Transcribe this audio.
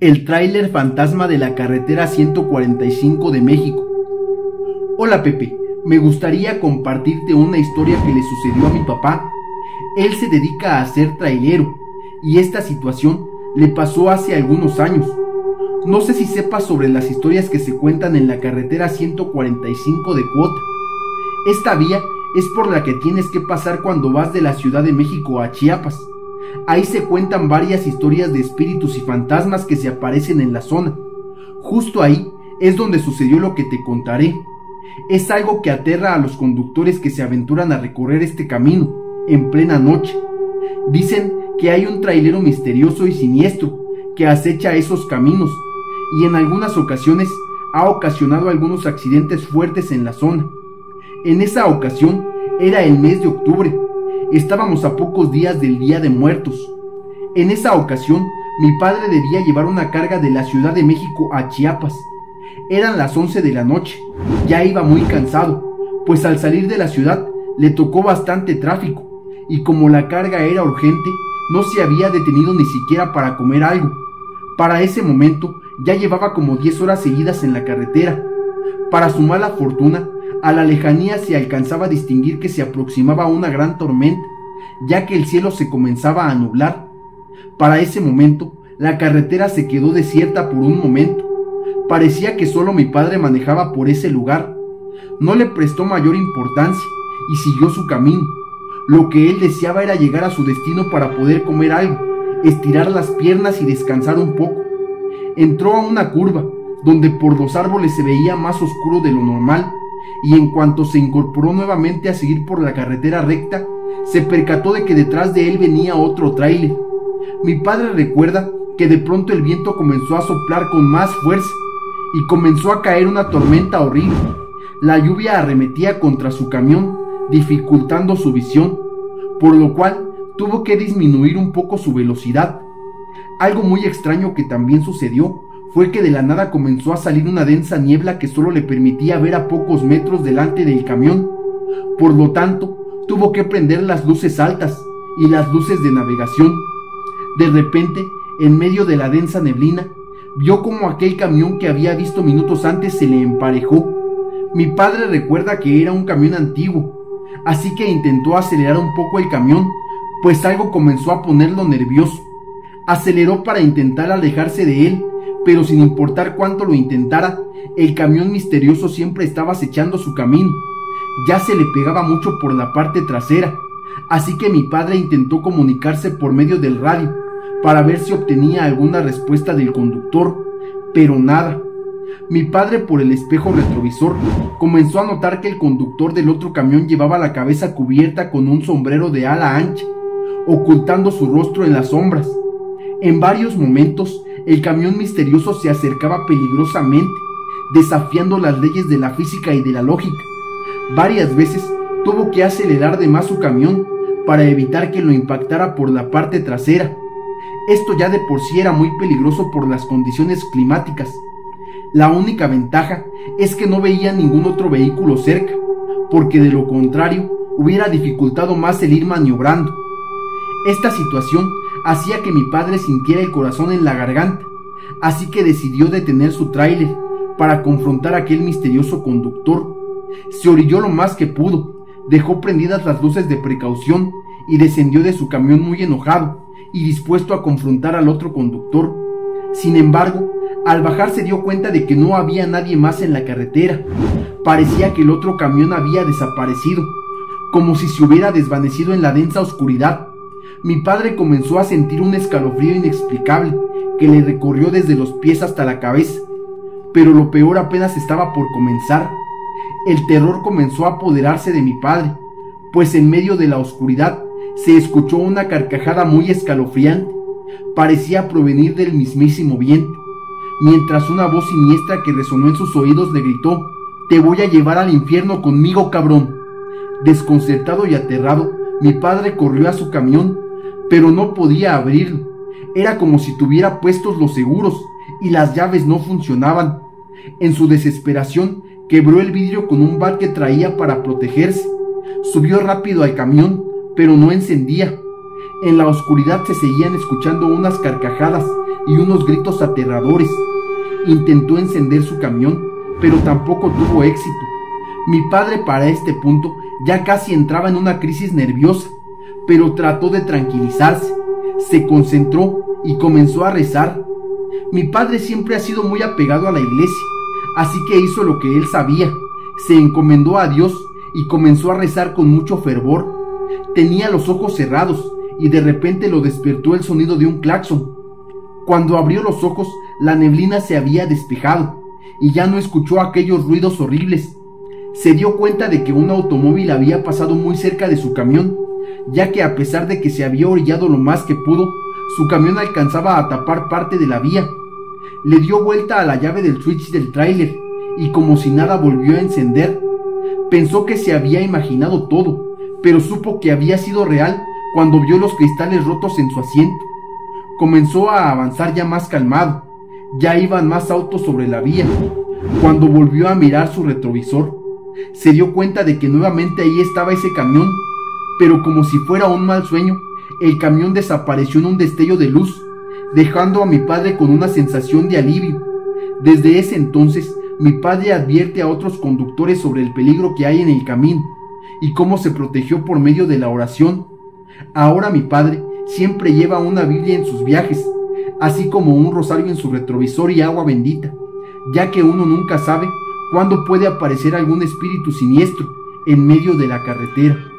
El tráiler fantasma de la carretera 145 de México. Hola Pepe, me gustaría compartirte una historia que le sucedió a mi papá. Él se dedica a ser trailero y esta situación le pasó hace algunos años. No sé si sepas sobre las historias que se cuentan en la carretera 145 de Cuota. Esta vía es por la que tienes que pasar cuando vas de la Ciudad de México a Chiapas. Ahí se cuentan varias historias de espíritus y fantasmas que se aparecen en la zona. Justo ahí es donde sucedió lo que te contaré. Es algo que aterra a los conductores que se aventuran a recorrer este camino en plena noche. Dicen que hay un trailero misterioso y siniestro que acecha esos caminos y en algunas ocasiones ha ocasionado algunos accidentes fuertes en la zona. En esa ocasión era el mes de octubre. Estábamos a pocos días del Día de Muertos. En esa ocasión, mi padre debía llevar una carga de la Ciudad de México a Chiapas. Eran las 11 de la noche. Ya iba muy cansado, pues al salir de la ciudad le tocó bastante tráfico, y como la carga era urgente, no se había detenido ni siquiera para comer algo. Para ese momento, ya llevaba como 10 horas seguidas en la carretera. Para su mala fortuna, a la lejanía se alcanzaba a distinguir que se aproximaba una gran tormenta, ya que el cielo se comenzaba a nublar. Para ese momento, la carretera se quedó desierta por un momento. Parecía que solo mi padre manejaba por ese lugar. No le prestó mayor importancia y siguió su camino. Lo que él deseaba era llegar a su destino para poder comer algo, estirar las piernas y descansar un poco. Entró a una curva, donde por los árboles se veía más oscuro de lo normal, y en cuanto se incorporó nuevamente a seguir por la carretera recta, se percató de que detrás de él venía otro tráiler. Mi padre recuerda que de pronto el viento comenzó a soplar con más fuerza y comenzó a caer una tormenta horrible. La lluvia arremetía contra su camión, dificultando su visión, por lo cual tuvo que disminuir un poco su velocidad. Algo muy extraño que también sucedió fue que de la nada comenzó a salir una densa niebla que solo le permitía ver a pocos metros delante del camión. Por lo tanto, tuvo que prender las luces altas y las luces de navegación. De repente, en medio de la densa neblina, vio como aquel camión que había visto minutos antes se le emparejó. Mi padre recuerda que era un camión antiguo, así que intentó acelerar un poco el camión, pues algo comenzó a ponerlo nervioso. Aceleró para intentar alejarse de él, pero sin importar cuánto lo intentara, el camión misterioso siempre estaba acechando su camino. Ya se le pegaba mucho por la parte trasera, así que mi padre intentó comunicarse por medio del radio para ver si obtenía alguna respuesta del conductor, pero nada. Mi padre, por el espejo retrovisor, comenzó a notar que el conductor del otro camión llevaba la cabeza cubierta con un sombrero de ala ancha, ocultando su rostro en las sombras. En varios momentos, el camión misterioso se acercaba peligrosamente, desafiando las leyes de la física y de la lógica. Varias veces tuvo que acelerar de más su camión para evitar que lo impactara por la parte trasera. Esto ya de por sí era muy peligroso por las condiciones climáticas. La única ventaja es que no veía ningún otro vehículo cerca, porque de lo contrario hubiera dificultado más el ir maniobrando. Esta situación hacía que mi padre sintiera el corazón en la garganta, así que decidió detener su tráiler para confrontar a aquel misterioso conductor. Se orilló lo más que pudo, dejó prendidas las luces de precaución y descendió de su camión muy enojado y dispuesto a confrontar al otro conductor. Sin embargo, al bajar se dio cuenta de que no había nadie más en la carretera. Parecía que el otro camión había desaparecido, como si se hubiera desvanecido en la densa oscuridad. Mi padre comenzó a sentir un escalofrío inexplicable que le recorrió desde los pies hasta la cabeza. Pero lo peor apenas estaba por comenzar. El terror comenzó a apoderarse de mi padre, pues en medio de la oscuridad se escuchó una carcajada muy escalofriante. Parecía provenir del mismísimo viento, mientras una voz siniestra que resonó en sus oídos le gritó: «Te voy a llevar al infierno conmigo, cabrón». Desconcertado y aterrado, mi padre corrió a su camión, pero no podía abrirlo. Era como si tuviera puestos los seguros y las llaves no funcionaban. En su desesperación, quebró el vidrio con un bat que traía para protegerse. Subió rápido al camión, pero no encendía. En la oscuridad se seguían escuchando unas carcajadas y unos gritos aterradores. Intentó encender su camión, pero tampoco tuvo éxito. Mi padre para este punto ya casi entraba en una crisis nerviosa, pero trató de tranquilizarse, se concentró y comenzó a rezar. Mi padre siempre ha sido muy apegado a la iglesia, así que hizo lo que él sabía, se encomendó a Dios y comenzó a rezar con mucho fervor. Tenía los ojos cerrados y de repente lo despertó el sonido de un claxon. Cuando abrió los ojos, la neblina se había despejado y ya no escuchó aquellos ruidos horribles. Se dio cuenta de que un automóvil había pasado muy cerca de su camión, ya que a pesar de que se había orillado lo más que pudo, su camión alcanzaba a tapar parte de la vía. Le dio vuelta a la llave del switch del tráiler y como si nada volvió a encender. Pensó que se había imaginado todo, pero supo que había sido real cuando vio los cristales rotos en su asiento. Comenzó a avanzar ya más calmado. Ya iban más autos sobre la vía. Cuando volvió a mirar su retrovisor, se dio cuenta de que nuevamente ahí estaba ese camión, pero como si fuera un mal sueño, el camión desapareció en un destello de luz, dejando a mi padre con una sensación de alivio. Desde ese entonces, mi padre advierte a otros conductores sobre el peligro que hay en el camino y cómo se protegió por medio de la oración. Ahora mi padre siempre lleva una Biblia en sus viajes, así como un rosario en su retrovisor y agua bendita, ya que uno nunca sabe cuándo puede aparecer algún espíritu siniestro en medio de la carretera.